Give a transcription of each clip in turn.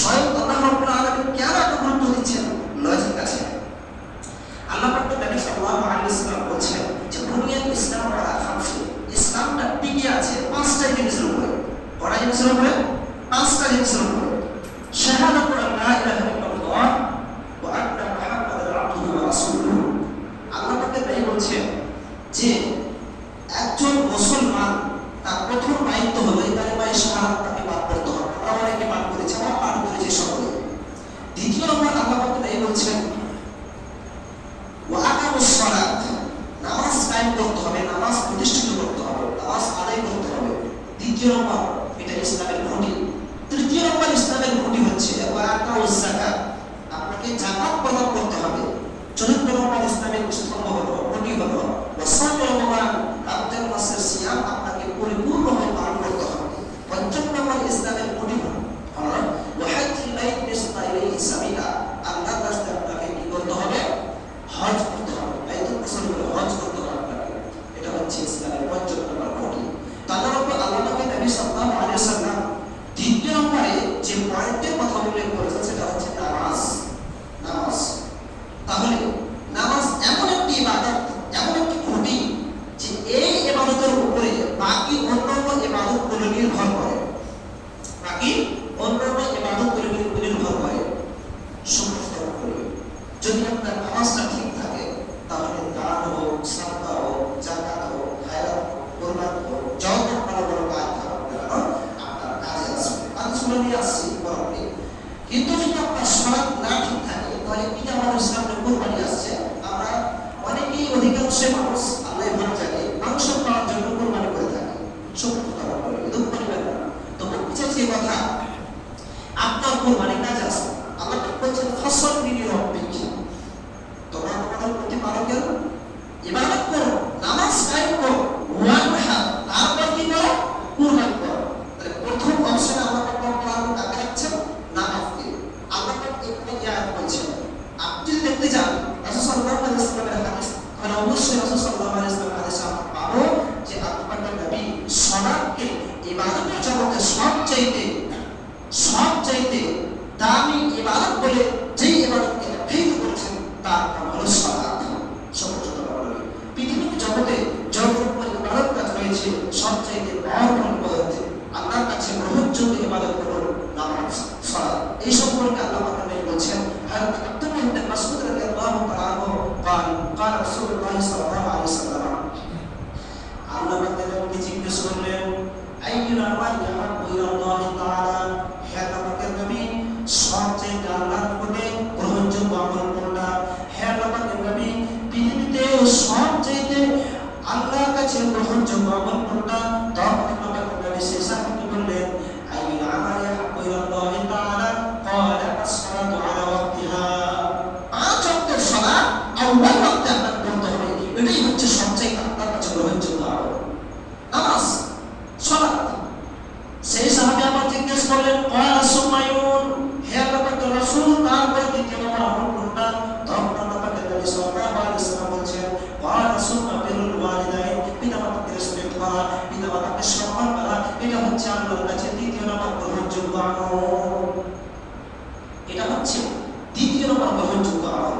স্বয়ং আল্লাহ রাব্বুল আলামিন কেন এত গুরুত্ব দিচ্ছেন? লজিক আছে। আল্লাহ পাক নবী সাল্লাল্লাহু আলাইহি ওয়াসাল্লাম বলছেন যে বুনিয়াল ইসলাম আলা খামসে, ইসলামটা টিকে আছে পাঁচটা জিনিসের উপরে। কয়টা জিনিসের উপরে? পাঁচটা জিনিসের উপরে। শাহাদাতু আল্লা ইলাহা ইল্লাল্লাহ ওয়া আন্না মুহাম্মাদান আবদুহু ওয়া রাসূলুহু। আল্লাহ পাক নবী বলছেন যে একজন মুসলমান তার প্রথম দায়িত্ব হলো এই কালিমায়ে শাহাদাতকে পাঠ করতে হবে। আমরা অনেকে পাঠ করেছি, আমরা পাঠ করেছি সকলে। দ্বিতীয় নম্বর আল্লাহ পাক নবী বলছেন ওয়া আকামুস সালাত, নামাজ কায়েম করতে হবে, নামাজ প্রতিষ্ঠিত করতে হবে, নামাজ আদায় করতে হবে। দ্বিতীয় নম্বর এটা ইসলামের খুঁটি। তৃতীয় নম্বর ইসলামের খুঁটি হচ্ছে ওয়া আতাউজ যাকাত, আপনাকে যাকাত প্রদান করতে হবে। চতুর্থ নম্বর ইসলামের স্তম্ভ হলো, খুঁটি হলো ওয়া সাওম রমাদান, রমজান মাসের সিয়াম আপনাকে পরিপূর্ণভাবে পালন করতে হবে। পঞ্চম নম্বর ইসলামের খুঁটি হলো ওয়া হাজ্জুল বাইত ইসতাইলিহি সাবিলা, আল্লাহর রাস্তায় আপনাকে কি করতে হবে? হজ করতে হবে, বাইতুল মুসলিমের হজ করতে হবে আপনাকে। এটা হচ্ছে ইসলামের পঞ্চম নম্বর খুঁটি। তাহলে আল্লাহ নবী সাল্লাল্লাহু আলাইহি ওয়াসাল্লাম দ্বিতীয় নম্বরে যে পয়েন্টের কথা উল্লেখ করেছেন সেটা হচ্ছে নামাজ। নামাজ তাহলে নামাজ এমন একটি ইবাদত, এমন একটি খুঁটি যে এই ইবাদতের উপরে বাকি অন্যান্য ইবাদতগুলো নির্ভর করে, বাকি অন্যান্য ইবাদতগুলো নির্ভর করে। সমস্ত করে যদি আপনার নামাজটা ঠিক থাকে তাহলে দান হোক, সাদকা হোক, যাকাত হোক, খায়রাত হোক, কুরবানি হোক, যত বড় বড় কাজ থাকুক না কেন আপনার কাজে আসবে। আমি শুনে নিয়ে আসছি বরফে। কিন্তু যদি আপনার সালাত না ঠিক থাকে তাহলে কি আমাদের সামনে কুরবানি আসছে, আমরা অনেকেই অধিকাংশ মানুষ আল্লাহ ভালো জানে মাংস পাওয়ার জন্য কুরবানি করে থাকি। সত্য কথা বলে দুঃখ করিবেন না। তো বলতে চাইছি এই কথা, আপনার কুরবানি কাজে আসবে। আল্লাহ বলছেন ফসল মিনি রব্বিক, তোমরা তোমাদের প্রতিপালকের ইবাদত করো, নামাজ কায়েম করো, ওয়ানহা, তারপর কি করো? কুরবানি করো। তাহলে প্রথম অপশনে আল্লাহ পাক কাকে রাখছেন? নামাজকে। আল্লাহ পাক এখানে কি আয়াত বলছেন? আপনি যদি দেখতে যান রাসূল সাল্লাল্লাহু আলাইহি ওয়াসাল্লামের হাদিস, তাহলে অবশ্যই রাসূল সাল্লাল্লাহু আলাইহি ওয়াসাল্লামের হাদিসে আমরা পাবো যে আল্লাহ পাক নবী সালাতকে ইবাদতের জগতে সবচাইতে দামি ইবাদত বলে যেই ইবাদতকে অভিহিত করেছেন তার নাম হলো সালাত। সমস্ত বলে পৃথিবীর জগতে যত ইবাদত কাজ রয়েছে সবচাইতে বড় ইবাদত, আল্লাহর কাছে গ্রহণযোগ্য ইবাদত হলো নামাজ, সালাত। এই সম্পর্কে আল্লাহ পাক বলছেন হযরত আব্দুল্লাহ ইবনে মাসউদ রাদিয়াল্লাহু তাআলা আনহু قال রাসূলুল্লাহ সাল্লাল্লাহু আলাইহি ওয়াসাল্লাম, আল্লাহ পাক তাকে জিজ্ঞেস করলেন আইয়ুল আমালি আহাব্বু ইলাল্লাহি তাআলা, হে আল্লাহর নবী সবচেয়ে আল্লাহর নিকটে গ্রহণযোগ্য আমল কোনটা? হে আল্লাহর নবী পৃথিবীতে সবচেয়ে আল্লাহর কাছে গ্রহণযোগ্য আমল কোনটা? তখন আল্লাহর নবী সেই সাহাবীকে বললেন আইয়ুল আমালি আহাব্বু ইলাল্লাহি তাআলা ক্বালা as-সালাতু আলা ওয়াক্তিহা, পাঁচ ওয়াক্তের সালাত আউয়াল ওয়াক্তে আপনাকে পড়তে হবে। এটাই হচ্ছে সবচেয়ে আল্লাহর কাছে গ্রহণযোগ্য আমল, নামাজ, সালাত। সেই সাহাবী আবার জিজ্ঞেস করলেন ক্বালা সুমায়ুন, হে আল্লাহর রাসূল তারপর দ্বিতীয় নম্বর আমল কোনটা? তখন আল্লাহর নবী সাল্লাল্লাহু আলাইহি ওয়াসাল্লাম বলছেন ক্বালা সুম্মা বিরুল ওয়ালিদাইন, পিতামাতাকে রেসপেক্ট করা, পিতামাতাকে সম্মান করা, এটা হচ্ছে আল্লাহর কাছে দ্বিতীয় নম্বর গ্রহণযোগ্য আমল। এটা হচ্ছে দ্বিতীয় নম্বর গ্রহণযোগ্য আমল।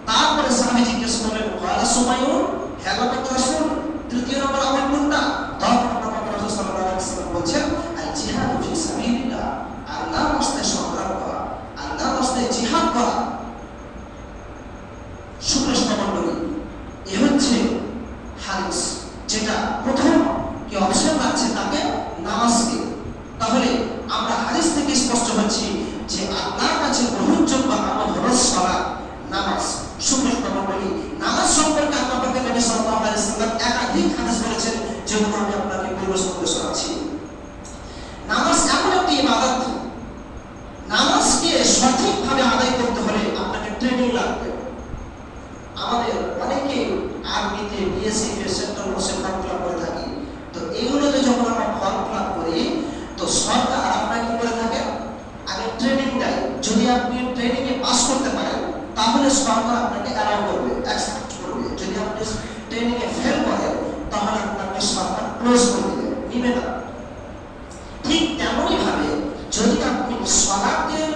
তারপরে সাহাবী জিজ্ঞেস করলেন ক্বালা সুমায়ুন, হে আল্লাহর রাসূল তৃতীয় নম্বর আমল কোনটা? তখন আল্লাহর রাসূল সাল্লাল্লাহু আলাইহি ওয়াসাল্লাম বলছেন আল জিহাদু ফি সাবিলিল্লাহ, আল্লাহর রাস্তায় সংগ্রাম করা, আল্লাহর রাস্তায় জিহাদ করা। সুপ্রিয় মণ্ডলী, এ হচ্ছে হাদিস যেটা প্রথম কি অপশন আছে তাকে নামাজকে। তাহলে আমরা হাদিস থেকে স্পষ্ট হচ্ছে যে আল্লাহর কাছে গ্রহণযোগ্য আমল হলো সালাত, নামাজ। সুপ্রিয় মণ্ডলী, নামাজ সম্পর্কে আল্লাহ পাক নবী সাল্লাল্লাহু আলাইহি ওয়াসাল্লাম একাধিক হাদিস বলেছেন, যেগুলো আমি আপনাকে পরিবেশন করে শোনাচ্ছি। নামাজ এমন একটি ইবাদত, নামাজকে সঠিকভাবে আদায় করতে হলে আপনাকে ট্রেনিং লাগবে। আমাদের অনেকে আর্মিতে বিএসএফ এর সেন্ট্রাল বসে ফর্ম ফিল আপ করে থাকি। তো এগুলোতে যখন আমরা ফর্ম ফিল আপ করি তো সরকার আপনাকে কি করে থাকে? আগে ট্রেনিং দেয়। যদি আপনি ট্রেনিং এ পাস করতে পারেন তাহলে সরকার আপনাকে অ্যালাউ করবে, অ্যাকসেপ্ট করবে। যদি আপনি ট্রেনিং এ ফেল করেন তাহলে আপনাকে সরকার ক্লোজ করে দিবে, নিবে না। ঠিক তেমনই ভাবে যদি আপনি সালাতের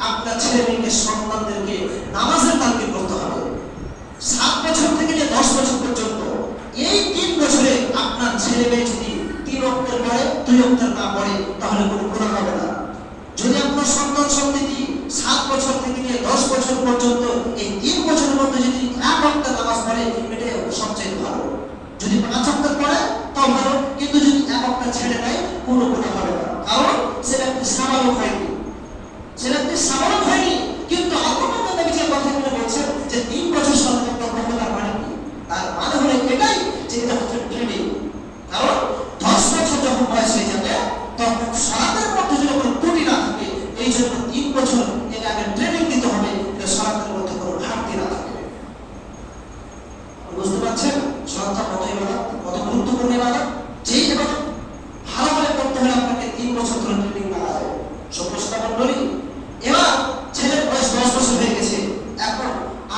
আপনার ছেলে মেয়েকে সন্তানদেরকে নামাজের তালিম করতে হবে। 7 বছর থেকে 10 বছর পর্যন্ত এই 3 বছরে আপনার ছেলে মেয়ে যদি 3 ওয়াক্তের পড়ে 2 ওয়াক্তের না পড়ে তাহলে কোনো গুনাহ হবে না। যদি আপনার সন্তান সন্ততি 7 বছর থেকে 10 বছর পর্যন্ত এই 3 বছরের মধ্যে যদি 1 ওয়াক্ত নামাজ পড়ে এটা সবচেয়ে ভালো। যদি 5 ওয়াক্ত পড়ে তাও ভালো, কিন্তু যদি 1 ওয়াক্ত ছেড়ে দেয় কোনো গুনাহ হবে না, কারণ সেটা সামালক হয়নি, কিন্তু আল্লাহ নবী যে কথাগুলো বলছেন যে 3 বছর সন্তান তার মানে কি? তার মানে হলো এটাই যে এটা হচ্ছে ট্রেনিং। কারণ 10 বছর যখন বয়স হয়ে যাবে তখন সালাতের মধ্যে যদি কোনো ত্রুটি না থাকে, এই জন্য 3 বছর এর আগে ট্রেনিং দিতে হবে যে সালাতের মধ্যে কোনো ঘাটতি না থাকে। বুঝতে পারছেন সালাতটা কত গুরুত্বপূর্ণ ইবাদত? যেই ইবাদত ভালোভাবে করতে হলে আপনাকে 3 বছর ধরে ট্রেনিং নেওয়া যায়। সমস্যা মণ্ডলী, এবার ছেলের বয়স 10 বছর হয়ে গেছে, এখন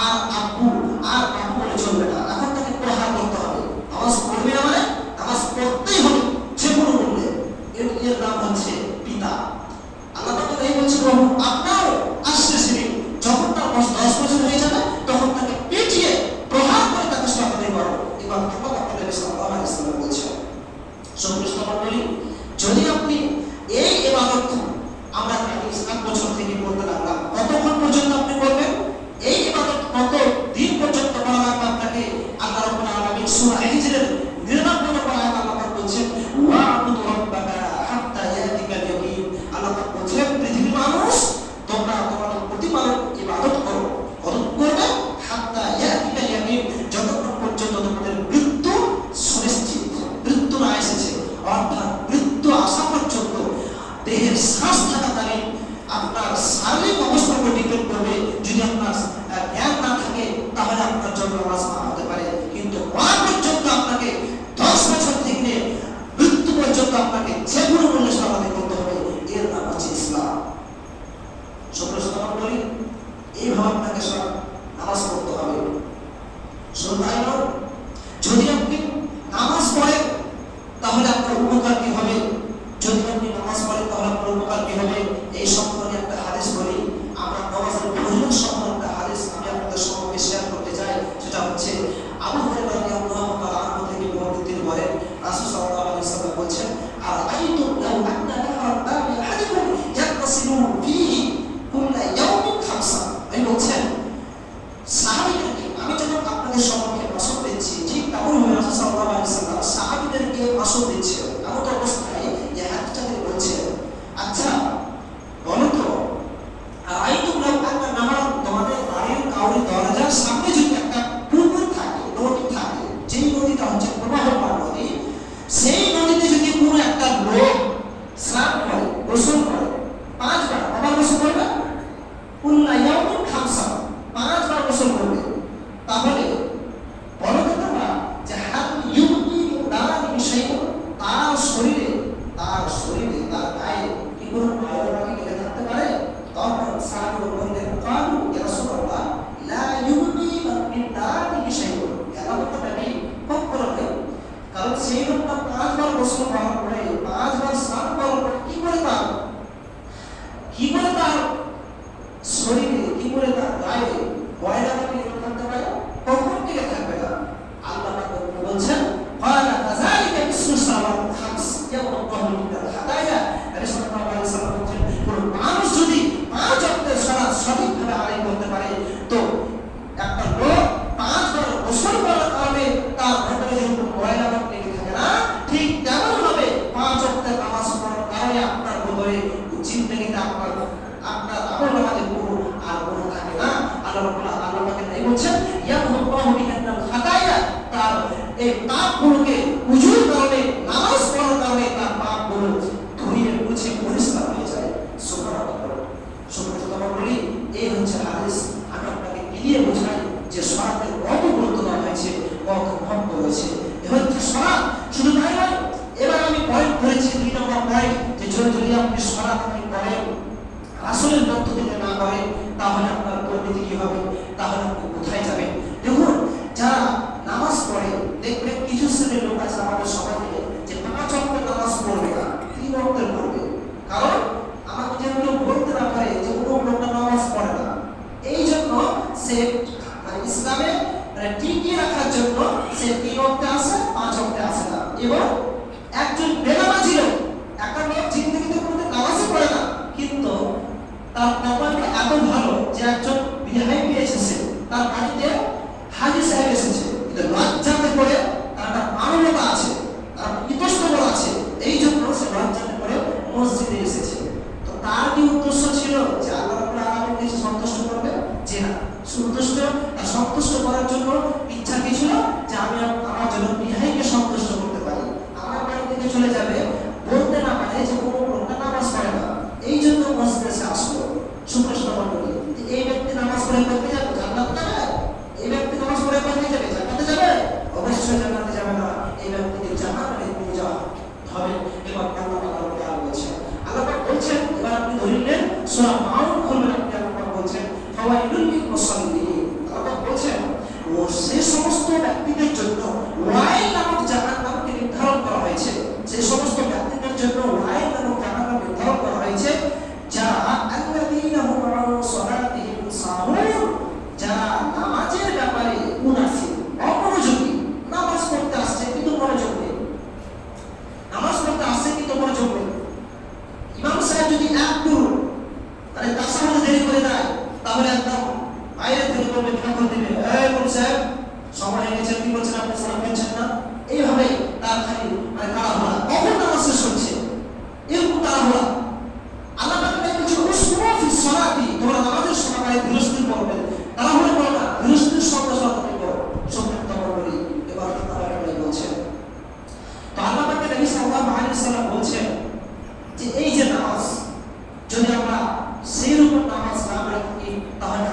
আর আব্বু আর বাবু বলে চলবে না, এখন তাকে প্রহার করতে হবে। নামাজ পড়বে না মানে নামাজ পড়তেই হবে যে কোনো মূল্যে। এর নাম হচ্ছে পিতা। আল্লাহ তাআলা এই বলছে আপনারও আসছে যখন তার বয়স 10 বছর হয়ে যাবে তখন তাকে পিটিয়ে প্রহার করে তাকে শাস্তি করো। এবার আল্লাহ তাআলা সাল্লাল্লাহু আলাইহি ওয়াসাল্লাম বলছেন, সমস্ত মণ্ডলী, যদি আপনি এই ইবাদত আমরা 7 বছর থেকে করতে লাগলাম, কতক্ষণ পর্যন্ত আপনি করবেন? এই ইবাদত কত দিন পর্যন্ত করা লাগবে আপনাকে? আল্লাহ রাব্বুল আলামিন সূরা হিজরের 99 নম্বর আয়াত আল্লাহ পাক বলছেন, ওয়া'বুদু রাব্বাকা হাত্তা ইয়াতিকাল ইয়াকিন। আল্লাহ পাক বলছেন, পৃথিবীর মানুষ তোমরা তোমাদের প্রতিপালক ইবাদত করো। কতক্ষণ করবে? হাত্তা ইয়াতিকাল ইয়াকিন, যতক্ষণ পর্যন্ত তোমাদের মৃত্যু সুনিশ্চিত, মৃত্যু না এসেছে, অর্থাৎ মৃত্যু আসা পর্যন্ত দেহের শ্বাস থাকাকালীন আপনার শারীরিক অবস্থার উপর ডিপেন্ড করবে। যদি আপনার জ্ঞান না থাকে তাহলে আপনার জন্য নামাজ না হতে পারে, কিন্তু মরা পর্যন্ত আপনাকে 10 বছর থেকে মৃত্যু পর্যন্ত আপনাকে যে কোনো মূল্যে সালাত করতে হবে। এর নাম হচ্ছে ইসলাম। বলি এইভাবে আপনাকে সব নামাজ পড়তে হবে। যদি আপনি নামাজ পড়েন তাহলে আপনার উপকার কি হবে? যদি আপনি নামাজ পড়েন তাহলে আপনার উপকার কি হবে? এই সম্পর্কে একটা হাদিস বলি। আমরা নামাজের ফজিলত সম্পর্কে একটা হাদিস আমি আপনাদের সঙ্গে শেয়ার করতে চাই। সেটা হচ্ছে আবু হুরায়রা রাদিয়াল্লাহু তাআলা আনহু থেকে বর্ণিত, তিনি বলেন রাসূল সাল্লাল্লাহু আলাইহি ওয়াসাল্লাম বলেছেন, আর আইতু লাউ আন্না নাহার দামি আহাদিকুম ইয়াগতাসিলু ফীহি কুল্লা ইয়াউমিন খামসা। এই বলছেন সাহাবীদেরকে আমি যখন আপনাদের সম্পর্কে ভাষণ দিচ্ছি, ঠিক তেমনভাবে রাসূল সাল্লাল্লাহু আলাইহি ওয়াসাল্লাম সাহাবীদেরকে ভাষণ দিচ্ছেন। এমন অবস্থায় এই হাদিসটা তিনি বলছেন, আচ্ছা বলো তো, আইতু লাউ আন্না নাহার, তোমাদের বাড়ির কাউরি দরজার সামনে যদি একটা পুকুর থাকে, নদী থাকে, যেই নদীটা হচ্ছে প্রবাহমান নদী, সেই নদীতে যদি কোনো একটা লোক স্নান করে, গোসল করে 5 বার, আবার গোসল করবে কুল্লা ইয়াউমিন খামসা, 5 বার গোসল করবে, তাহলে বলো তো তোমরা যে হাত ইউবি দানি শাইউন, তার শরীরে তার গায়ে কি কোনো ময়লা কি লেগে থাকতে পারে? তখন সাহাবী বললেন, কালু ইয়া রাসূলুল্লাহ লা ইউবি মিন দানি শাইউন। কেন কথা নেই কখনো নেই, কারণ সেই লোকটা 5 বার গোসল করার পরে, 5 বার স্নান করার পরে কি করে তার শরীরে, কি করে তার গায়ে ময়লা কি লেগে থাকতে পারে? কখন লেগে থাকবে না। আল্লাহ পাক বলছেন, ফালা কাযালিকা বিসু সালাত খামস ইয়াউমাল্লাহু মিনাল হাদায়া। রাসূলুল্লাহ সাল্লাল্লাহু আলাইহি ওয়াসাল্লাম বলেন, কোন মানুষ যদি 5 ওয়াক্তের সালাত সঠিকভাবে আদায় করতে পারে, তো একটা লোক 5 বার গোসল করার কারণে তার ভেতরে যেরকম ময়লা লেগে থাকে না, ঠিক তেমন ভাবে 5 ওয়াক্তের নামাজ পড়ার কারণে আপনার ভেতরে জিন্দেগিতে আপনার আমল নামাজে কোনো আর কোনো থাকে না। আল্লাহ পাক এই বলছেন, ইয়াহুল্লাহু বিহান্নাল খাতায়া, তার এই পাপগুলোকে উজুর কারণে, নামাজ পড়ার কারণে তার পাপগুলো ধুয়ে মুছে পরিষ্কার হয়ে যায়। সুবহানাল্লাহ। সুবহানাল্লাহ বলি, এই হচ্ছে হাদিস। আমি আপনাকে ক্লিয়ার বোঝাই যে সালাতের কত গুরুত্ব দেওয়া হয়েছে, কত মহত্ব রয়েছে। এ হচ্ছে সালাত। শুধু তাই নয়, এবার আমি পয়েন্ট করেছি 2 নম্বর পয়েন্ট, যে যদি আপনি সালাত আপনি করেন রাসূলের পদ্ধতিতে না করেন তাহলে আপনার পরিণতি কি হবে? তাহলে আপনি কোথায় যাবেন? দেখুন, যারা নামাজ পড়ে দেখবেন কিছু শ্রেণীর লোক আছে সে মানে ইসলামে মানে টিকিয়ে রাখার জন্য সে 3 ওয়াক্তে আসে 5 ওয়াক্তে আসে না। এবং একজন বেনামাজি লোক, একটা লোক জিন্দেগিতে কোনোদিন নামাজই পড়ে না, কিন্তু তার কপালটা এত ভালো যে একজন ভিআইপি এসেছে, তার বাড়িতে হাজী সাহেব এসেছে, কিন্তু লজ্জাতে করে তার একটা মানবতা আছে, তার ইতস্তত আছে, এই জন্য সে লজ্জাতে করে মসজিদে এসেছে। তো তার কি উদ্দেশ্য ছিল যে আল্লাহ রাব্বুল আলামিনকে সন্তুষ্ট করবে? যে না, সন্তুষ্ট করার জন্য ইচ্ছা কি ছিল যে আমি আমার জন্য বিহাইকে সন্তুষ্ট করতে পারি, আমার বাড়ি থেকে চলে যাবে, বলতে না পারে যে কোনো লোকটা নামাজ পড়ে না, এই জন্য মসজিদে সে আসলো। সুপ্রশ্ন মণ্ডলী, এই ব্যক্তি নামাজ পড়ে করতে যাবে জান্নাতে যাবে? এই ব্যক্তি নামাজ পড়ে করতে যাবে জান্নাতে যাবে? অবশ্যই জান্নাতে যাবে না, এই ব্যক্তিকে জাহান্নামে নিয়ে যাওয়া হবে। এবং আল্লাহ তাআলা বলছেন, আল্লাহ পাক বলছেন, এবার আপনি ধরলেন সূরা মাউন খুলবেন, আপনি আল্লাহ পাক বলছেন ফাওয়াইলুল লিল মুসাল্লিন। আল্লাহ বলছেন ও সেই সমস্ত ব্যক্তিদের জন্য ওয়াইল নামক জাহান্নামকে নির্ধারণ করা হয়েছে, সেই সমস্ত ব্যক্তিদের জন্য ওয়াইল নামক জাহান্নাম নির্ধারণ করা হয়েছে যারা আল্লাযীনা হুম আন সালাতিহিম সাহুন, যারা নামাজের ব্যাপারে উদাসীন, অমনোযোগী, নামাজ পড়তে আসছে কিন্তু মনোযোগ নেই, নামাজ পড়তে আসছে কিন্তু মনোযোগ নেই। ইমাম সাহেব যদি একটু মানে তাসাহুদ দেরি করে দেয়, তাহলে একদম বাইরে থেকে বলবে ঠাকুর দিবে, এই কোন সাহেব সময় হয়ে গেছে, কি বলছেন আপনি সালাম দিচ্ছেন না? এইভাবে তার খালি মানে তাড়াহুড়া, কখন নামাজ শেষ হচ্ছে এরকম তাড়াহুড়া। আল্লাহ পাক বলছেন উসরা ফি সালাতি, তোমরা নামাজের সময় ধীরস্থির পড়বে, তাড়াহুড়া করো না, ধীরস্থির সঙ্গে সঙ্গে করো। সম্মানিত মণ্ডলী, এবার তারা বলছেন, তো আল্লাহ পাক নবী সাল্লাল্লাহু আলাইহি ওয়াসাল্লাম বলছেন যে এই যে নামাজ, যদি আমরা সেই রকম নামাজ না রাখি তাহলে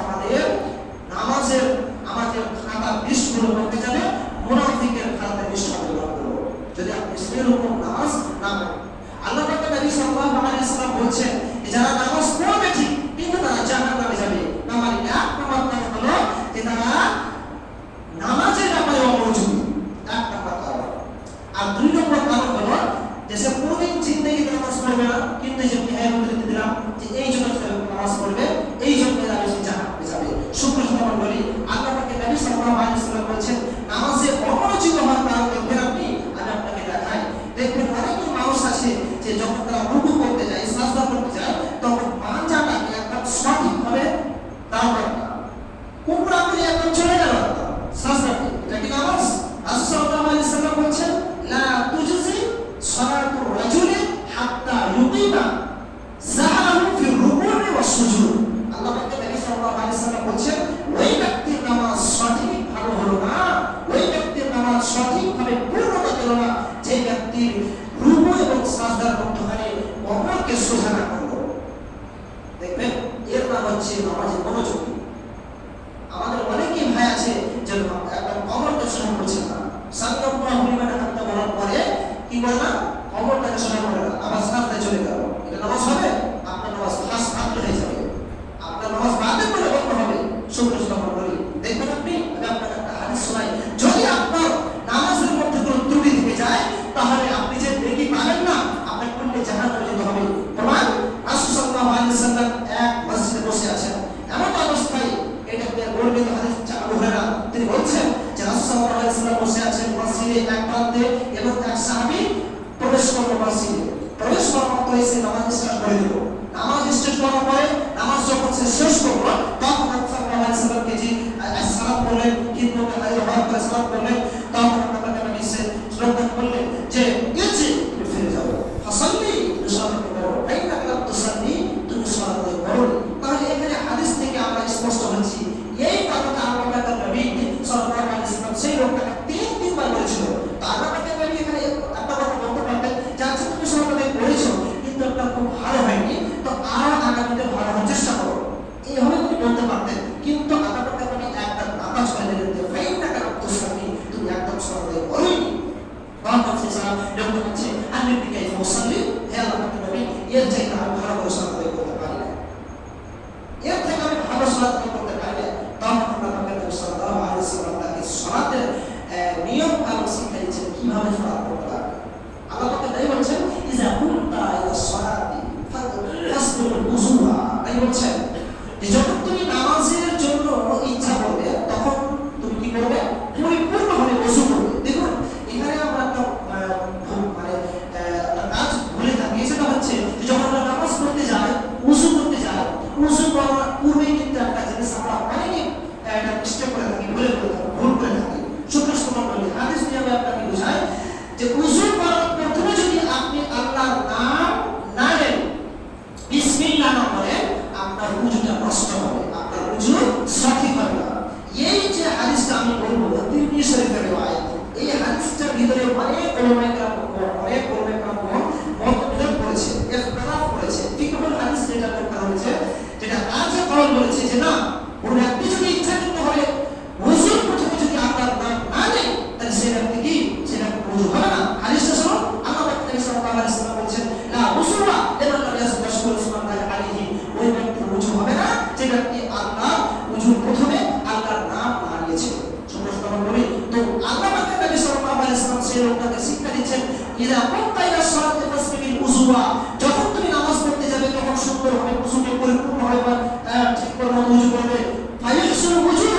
আমাদের খাতা লিস্টগুলো করতে যাবে মুনাফিকের খাতা লিস্ট হবে। যদি আপনি সেই রকম নামাজ না পড়েন, আল্লাহ পাক নবী সাল্লাল্লাহু আলাইহি ওয়াসাল্লাম বলছেন যারা নামাজ পড়বে ঠিক কিন্তু তারা জাহান্নামে যাবে। নাম্বার 1 নাম্বার হলো যে তারা নামাজের ব্যাপারে অমনোযোগী, 1 নাম্বার কারণ। আর 2 নম্বর কারণ হলো যে সে কোনদিন জিন্দেগিতে নামাজ পড়বে না, কিন্তু যে বিহাইতে দিলাম যে এই জন্য নামাজ পড়বে, এই জন্য তারা জাহান্নামে যাবে। সুপ্রসন্ন মণ্ডলী, আল্লাহ পাক নবী সাল্লাল্লাহু আলাইহি ওয়াসাল্লাম বলছেন নামাজে অমনোযোগী হওয়ার কারণ দেখবেন আপনি, আমি আপনাকে দেখাই। দেখবেন অনেক মানুষ আছে যে যখন তারা রুকু করতে যায়, সাজদা করতে যায়, তখন পাঞ্জাটাকে একদম সঠিকভাবে দাঁড় করে না, কুমড়া করে একদম চলে গেল সাজদাতে, এটা কি নামাজ? রাসূল সাল্লাল্লাহু আলাইহি ওয়াসাল্লাম বলছেন লা তুজজি সালাতু রাজুলি হাত্তা ইউকিমা যাহারু ফি রুকু'i ওয়াস সুজুদ। আল্লাহ পাক নবী সাল্লাল্লাহু আলাইহি ওয়াসাল্লাম বলছেন ওই ব্যক্তির নামাজ সঠিক ভালো হলো না, ওই ব্যক্তির নামাজ সঠিকভাবে পূর্ণতা পেল না যে ব্যক্তির রুকু এবং সাজদার মধ্যখানে কমরকে সোজা না করলো। দেখবেন এর নাম হচ্ছে নামাজের মনোযোগ। আমাদের অনেকেই ভাই আছে যে একদম কমরকে সোজা করছে না, সাল্লাল্লাহু লিমান হামদা বলার পরে কি বলে না, কমরটাকে সোজা করে না, আবার সাজদায় চলে গেল। এটা নামাজ হবে? আপনার নামাজ খাস বাতিল হয়ে যাবে, আপনার নামাজ বাতিল করে বন্ধ হবে। সুপ্রসন্ন মণ্ডলী, দেখবেন আপনি, আমি আপনাকে একটা হাদিস শোনাই, যদি আপনার নামাজের মধ্যে কোনো ত্রুটি থেকে যায় তাহলে আপনি যে নেকি পাবেন না, আপনার পুণ্যে জাহান্নামে যেতে হবে। প্রমাণ, রাসূল সাল্লাল্লাহু আলাইহি ওয়াসাল্লাম এক মসজিদে বসে আছেন, এমন অবস্থায় এটা বর্ণিত হাদিস আবু হুরায়রা তিনি বলছেন যে রাসূল সাল্লাল্লাহু আলাইহি ওয়াসাল্লাম বসে আছেন মসজিদে এক প্রান্তে এবং এক সাহাবী প্রবেশ করলো মসজিদে। প্রবেশ করার মাত্র এসে নামাজ স্টার্ট করে দিল। নামাজ স্টার্ট করার পরে নামাজ যখন সে শেষ করলো তখন রাসূল সাল্লাল্লাহু আলাইহি ওয়াসাল্লামকে যে আসসালাম বললেন, কিন্তু হাজির হওয়ার পরে সালাম করলেন, তখন আপনাকে নবী শ্রদ্ধা করলেন যে ইজি ফিরে যাও, ফাসাল্লি বিসালাতি করো, আইনা কাম তুসাল্লি, তুমি সালাত করো। তাহলে এখানে হাদিস থেকে আমরা স্পষ্ট হচ্ছি এই কথাটা আল্লাহ পাক নবী সাল্লাল্লাহু আলাইহি ওয়াসাল্লাম সেই লোকটাকে 3 বার বলেছিল। তো আল্লাহ পাক নবী এখানে একটা কথা বলতে পারতেন যে আচ্ছা তুমি সালাত করেছো কিন্তু এটা খুব ভালো হয়নি, তো আর আগামীতে ভালো হওয়ার চেষ্টা করো, এইভাবে তুমি বলতে পারতেন। কিন্তু আল্লাহ পাক নবী একটা নামাজ পড়ে দিলেন যে ফাইন্না কাম তুসাল্লি, তুমি একদম সালাত করোই। বারবার সে সালাম যখন হচ্ছে আমি দিকে মুসাল্লি, হে আল্লাহ পাক নবী এর চাইতে আমি ভালো করে সালাত করতে পারি না, এর থেকে আমি ভালো সালাত করতে পারি না। তখন আল্লাহ পাক নবী সাল্লাল্লাহু আলাইহি ওয়াসাল্লাম তাকে সালাতের নিয়ম আর শিক্ষা দিয়েছেন কিভাবে সালাত করতে হবে। আল্লাহ পাক নবী বলেছেন ইযা কুনতা ইলা সালাতি ফাসবির উযুহা, এই বলছেন যে যখন তুমি নামাজের জন্য ইচ্ছা বলেছে, যেটা রাজা কল বলেছে যে না, কোন ব্যক্তি যদি ইচ্ছা করতে হয় ওযুর প্রথমে যদি আল্লাহর নাম না নেয় তাহলে সেই ব্যক্তি কি সেটা ওযু হবে না। হাদিসটা শুনুন, আল্লাহ পাক সাল্লাল্লাহু আলাইহি ওয়াসাল্লাম বলেছেন লা উযুরা লিমান লাম ইয়াযকুর রাসূলুল্লাহ আলাইহি, ওই ব্যক্তি ওযু হবে না যে ব্যক্তি আল্লাহ ওযুর প্রথমে আল্লাহর নাম না নিয়েছে। সমস্ত বলি তো আল্লাহ পাক নবী সাল্লাল্লাহু আলাইহি ওয়াসাল্লাম সেই লোকটাকে শিক্ষা দিচ্ছেন, ইযা কুনতা ইলা সালাতি ফাসবিল উযুয়া, যখন তুমি নামাজ পড়তে যাবে তখন সুন্দরভাবে ওযুকে পরিপূর্ণভাবে ঠিক করে ওযু করবে। ফায়াহসুল ওযু,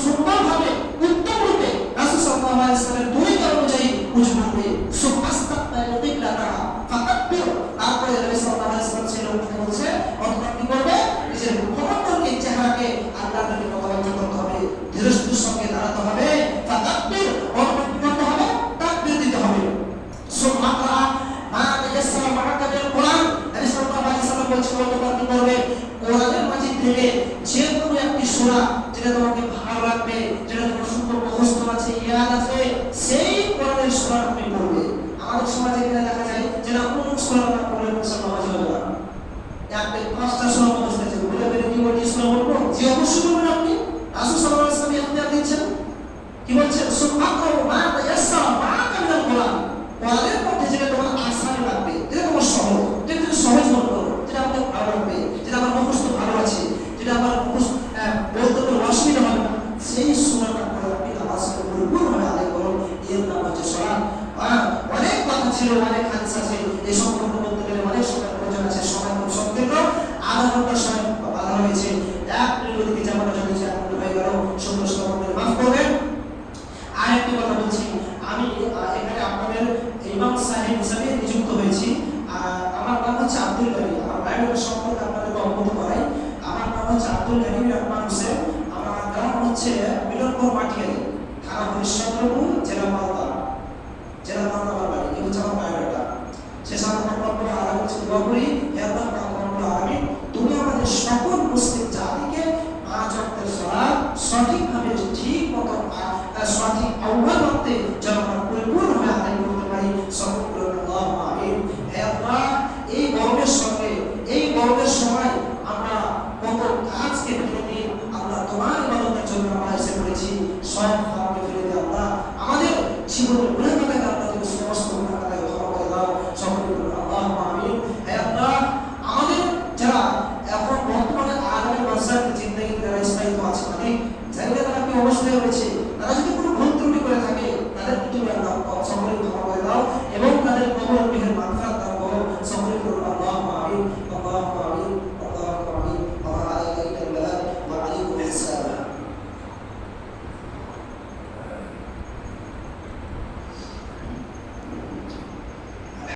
সুন্দরভাবে উত্তম রূপে রাসূল সাল্লাল্লাহু আলাইহি ওয়াসাল্লামের তরিকা অনুযায়ী ওযু করবে। সুবহানাল্লাহি কিবলাতা ফাকাব্বির, তারপরে নবী সাল্লাল্লাহু আলাইহি ওয়াসাল্লাম সেই লোকটাকে বলছে অথবা কি করবে, নিজের মুখমণ্ডলকে চেহারাকে আল্লাহর দিকে মুখাবদ্ধ করতে হবে, ধীরস্থির সঙ্গে দাঁড়াতে হবে। ফাকাব্বির, অথবা কি করতে হবে, তাকবীর দিতে হবে। সুবহানাল্লাহ মা তায়াসসারা মা'আকা বিল কোরআন, নবী সাল্লাল্লাহু আলাইহি ওয়াসাল্লাম বলছেন অথবা কি করবে, কোরআনের মাঝে থেকে যে কোনো একটি সূরা যেটা তোমাকে ভালো লাগবে, যেটা তোমার সুন্দর মুখস্থ আছে, ইয়াদ আছে, সেই কোরআনের সূরা তুমি পড়বে। আমাদের সমাজে এখানে দেখা যায় যে না কোন সূরা না পড়লে মুসলমান নামাজ হবে না, একটা পাঁচটা সূরা মুখস্থ আছে, বলে বলে কি বলি সূরা বলবো, জি অবশ্যই বলবেন আপনি। রাসূল সাল্লাল্লাহু আলাইহি ওয়াসাল্লাম ইখতিয়ার দিচ্ছেন, কি বলছেন, সুবহানাল্লাহ মা তায়াসসারা মা'আকা মিনাল কোরআন, কোরআনের মধ্যে যেটা তোমার আসান লাগবে, যেটা তোমার সহজ, যেটা তুমি সহজ মনে করো, যেটা আমাকে ভালো লাগবে, যেটা আমার মুখস্থ ভালো আছে, যেটা আমার মুখস্থ বলতে কোনো অসুবিধা হবে না, সেই সূরাটা পড়ে আপনি নামাজকে পরিপূর্ণভাবে আদায় করুন। এর নাম হচ্ছে সালাত। অনেক কথা ছিল, অনেক হাদিস আছে, এই সম্পর্কে বলতে গেলে অনেক সময় প্রয়োজন আছে, সময় খুব সংকীর্ণ, আধা ঘন্টার সময় বাধা হয়েছে, এক মিনিট দিকে যেমন হয়েছে এক মিনিট হয়ে গেল, সুন্দর সুন্দর মাফ করবেন। আরেকটি কথা বলছি, আমি এখানে আপনাদের ইমাম সাহেব হিসাবে নিযুক্ত হয়েছি। আমার নাম হচ্ছে আব্দুল কারীম, আমার বায়োডাটা সম্পর্কে আপনাদেরকে অবগত করাই। আমার নাম হচ্ছে আব্দুল কারীম রহমান হোসেন, আমার গ্রাম হচ্ছে মিলনপুর মাটিয়ারি, থানা হরিশ্চন্দ্রপুর, জেলা মালদা, আমার বাড়ি। এই হচ্ছে আমার বায়োডাটা। শেষ আমার বক্তব্য আর হচ্ছে দোয়া করি, হে আল্লাহ রাব্বুল আলামিন, তুমি আমাদের সকল মুসলিম জাতিকে পাঁচ ওয়াক্তের সালাত সঠিকভাবে ঠিক মতো সঠিক আহ্বান করতে যেন আমরা পরিপূর্ণভাবে আদায় করতে পারি। সকল আল্লাহু আমিন। হে আল্লাহ, এই গরমের সঙ্গে এই গরমের সময় আমরা কত কাজকে ফেলে দিই আল্লাহ, তোমার ইবাদতের জন্য আমরা এসে পড়েছি, সব কাজকে ফেলে দিই আল্লাহ, আমাদের জীবনের গুনাহটাকে আল্লাহ তুমি সমস্ত গুনাহটাকে ক্ষমা করে দাও। সকল আল্লাহু আমিন। হে আল্লাহ, আমাদের যারা এখন বর্তমানে আগামী মাসের জিন্দেগি যারা স্থায়িত্ব আছে, মানে জায়গা তারা কি অবস্থায় রয়েছে,